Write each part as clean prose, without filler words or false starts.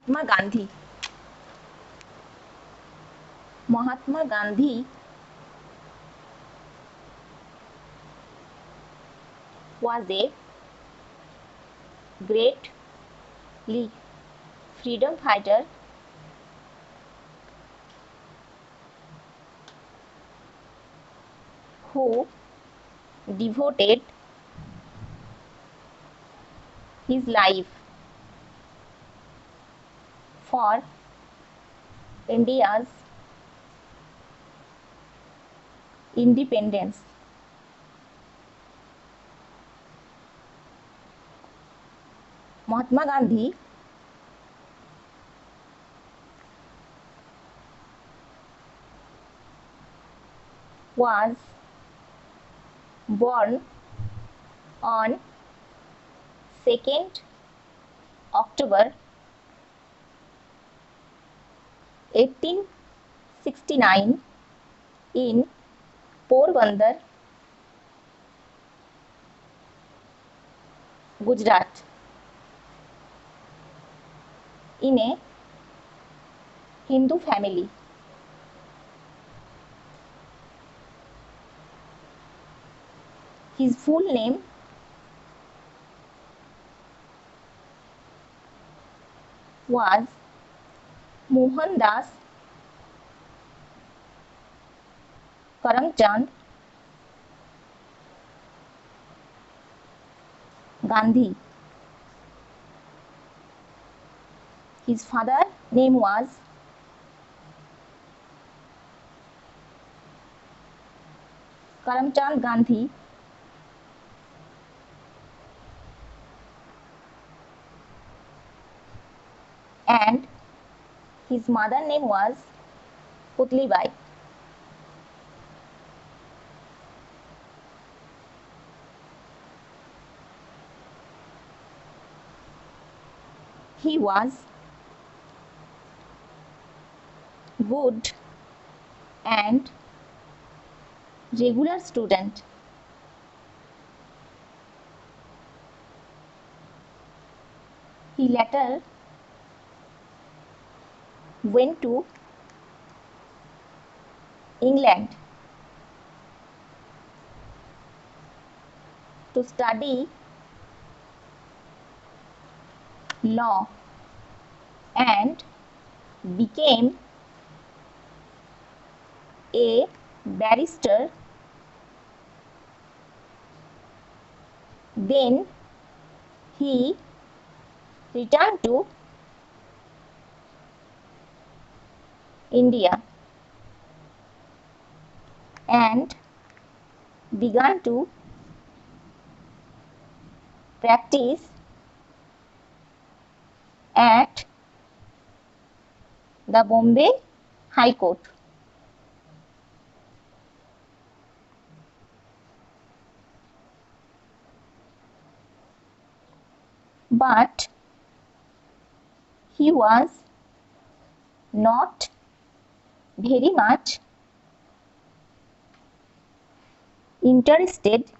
Mahatma Gandhi. Mahatma Gandhi was a great freedom fighter who devoted his life for India's independence. Mahatma Gandhi was born on 2nd October 1869 in Porbandar, Gujarat, in a Hindu family. His full name was Mohandas Karamchand Gandhi. His father name was Karamchand Gandhi and his mother name was Putlibai. He was good and regular student. He later went to England to study law and became a barrister. Then he returned to India and began to practice at the Bombay High Court. But he was not very much interested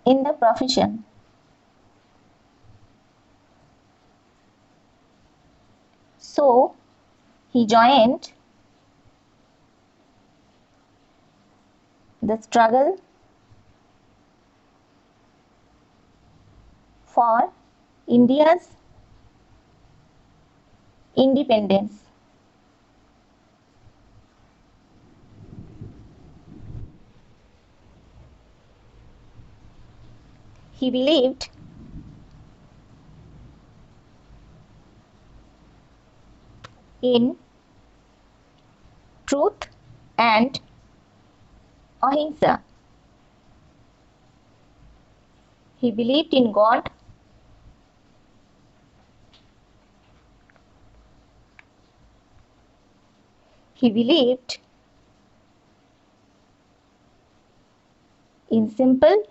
in the profession. So he joined the struggle for India's independence. He believed in truth and ahimsa. He believed in God. He believed in simple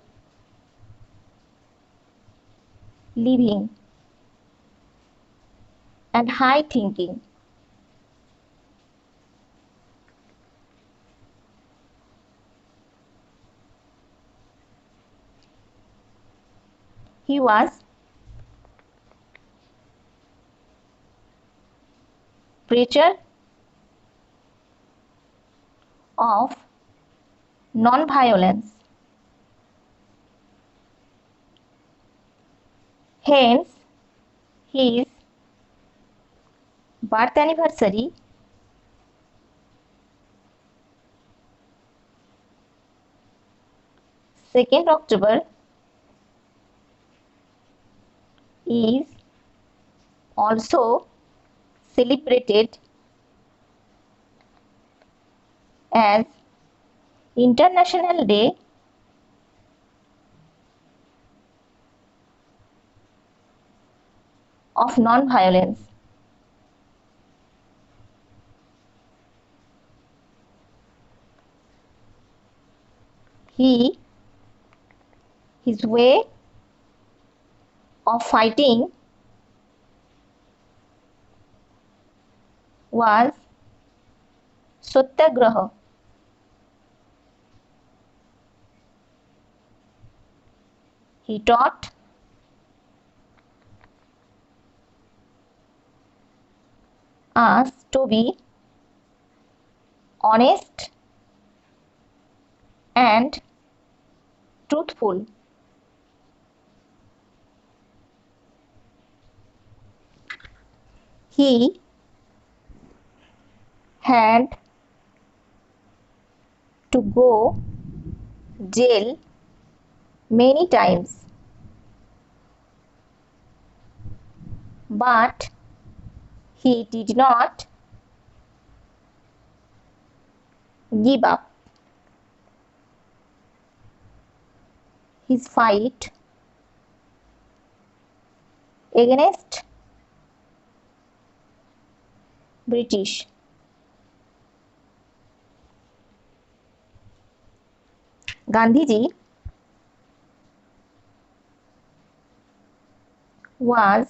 living and high thinking. He was preacher of non-violence. Hence, his birth anniversary second October is also celebrated as International Day of Non-Violence. His way of fighting was Satyagraha. He taught us to be honest and truthful. He had to go jail many times, but he did not give up. His fight against British Gandhiji was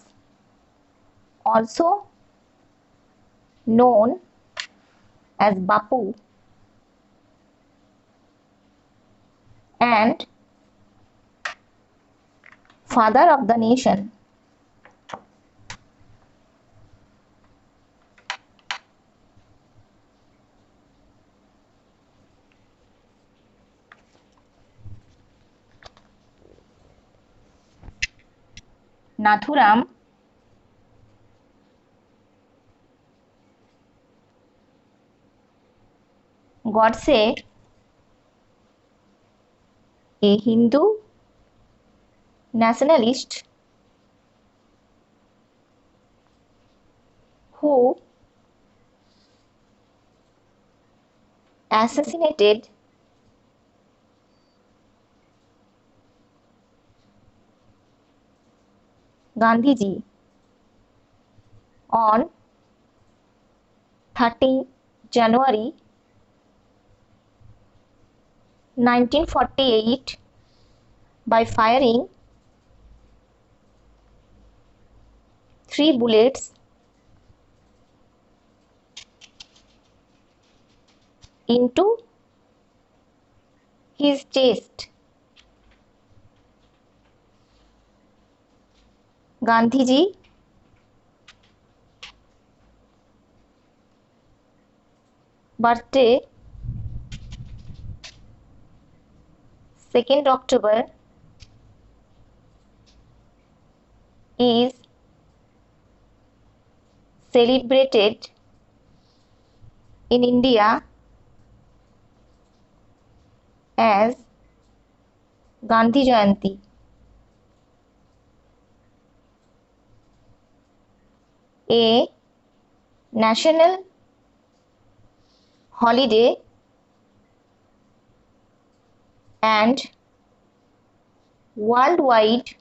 also known as Bapu and father of the nation. Nathuram Godse, a Hindu nationalist who assassinated Gandhiji on 30 January 1948 by firing 3 bullets into his chest. Gandhiji birthday 2nd October is celebrated in India as Gandhi Jayanti. A national holiday and worldwide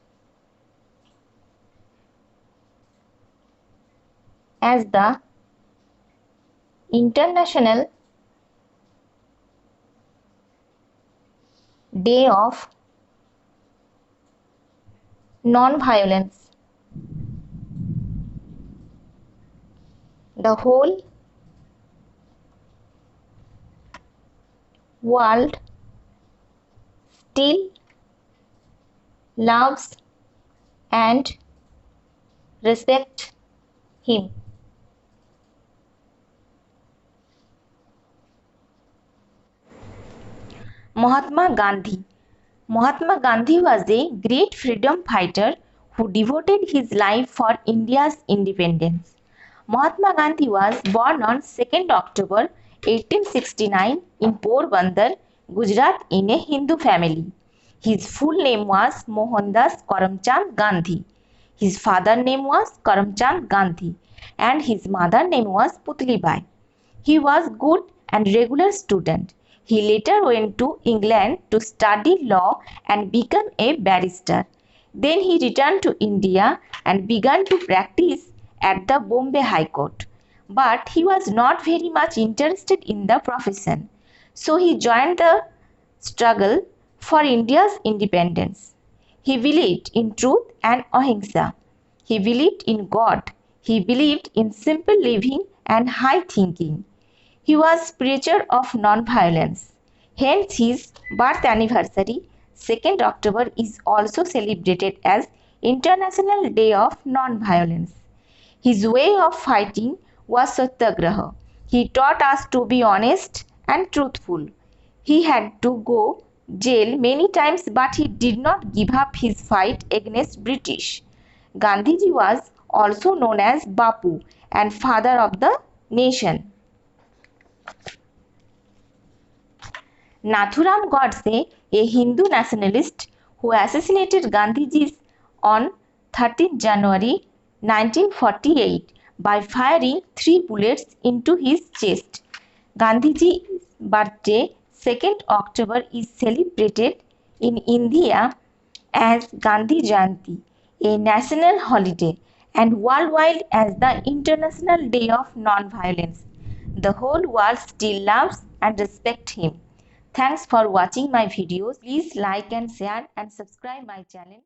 as the International Day of Non-Violence. The whole world still loves and respect him. Mahatma Gandhi. Mahatma Gandhi was a great freedom fighter who devoted his life for India's independence. Mahatma Gandhi was born on 2nd October 1869 in Porbandar, Gujarat in a Hindu family. His full name was Mohandas Karamchand Gandhi. His father's name was Karamchand Gandhi and his mother's name was Putlibai. He was good and regular student. He later went to England to study law and became a barrister. Then he returned to India and began to practice at the Bombay High Court. But he was not very much interested in the profession. So he joined the struggle for India's independence. He believed in truth and ahimsa. He believed in God. He believed in simple living and high thinking. He was preacher of non-violence. Hence his birth anniversary, 2nd October, is also celebrated as International Day of Non-Violence. His way of fighting was satyagraha. He taught us to be honest and truthful. He had to go jail many times, but he did not give up his fight against British. Gandhiji was also known as Bapu and father of the nation. Nathuram Godse, a Hindu nationalist who assassinated Gandhiji on 13 January 1948 by firing 3 bullets into his chest. Gandhiji's birthday, 2nd October, is celebrated in India as Gandhi Jayanti, a national holiday, and worldwide as the International Day of Non-Violence. The whole world still loves and respects him. Thanks for watching my videos. Please like and share and subscribe my channel.